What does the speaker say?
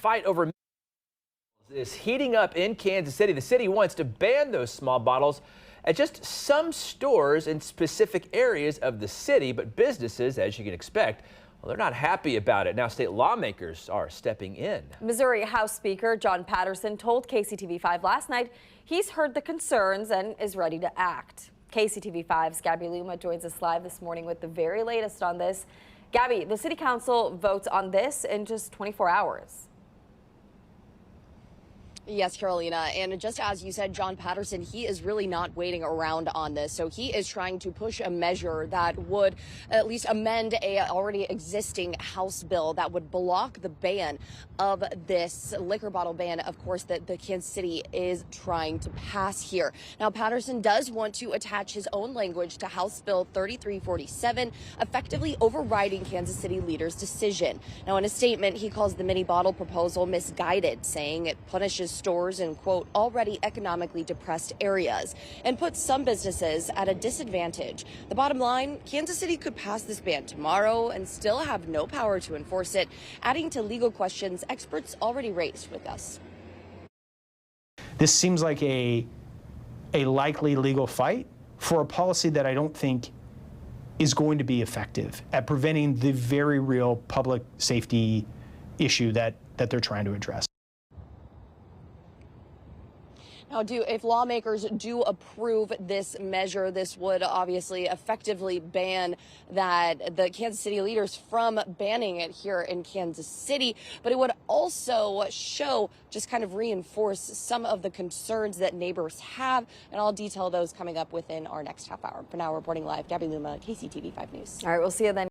fight over is heating up in Kansas City. The city wants to ban those small bottles at just some stores in specific areas of the city, but businesses, as you can expect, well, they're not happy about it. Now state lawmakers are stepping in. Missouri House Speaker John Patterson told KCTV5 last night he's heard the concerns and is ready to act. KCTV5's Gabby Luma joins us live this morning with the very latest on this. Gabby, the city council votes on this in just 24 hours. Yes, Carolina. And just as you said, John Patterson, he is really not waiting around on this. So he is trying to push a measure that would at least amend a already existing House bill that would block the ban of this liquor bottle ban, of course, that the Kansas City is trying to pass here. Now, Patterson does want to attach his own language to House Bill 3347, effectively overriding Kansas City leaders' decision. Now, in a statement, he calls the mini bottle proposal misguided, saying it punishes stores in, quote, already economically depressed areas and puts some businesses at a disadvantage. The bottom line, Kansas City could pass this ban tomorrow and still have no power to enforce it, adding to legal questions experts already raised with us. This seems like a likely legal fight for a policy that I don't think is going to be effective at preventing the very real public safety issue that they're trying to address. Now, if lawmakers do approve this measure, this would obviously effectively ban the Kansas City leaders from banning it here in Kansas City. But it would also just kind of reinforce some of the concerns that neighbors have. And I'll detail those coming up within our next half hour. For now, reporting live, Gabby Luma, KCTV 5 News. All right, we'll see you then.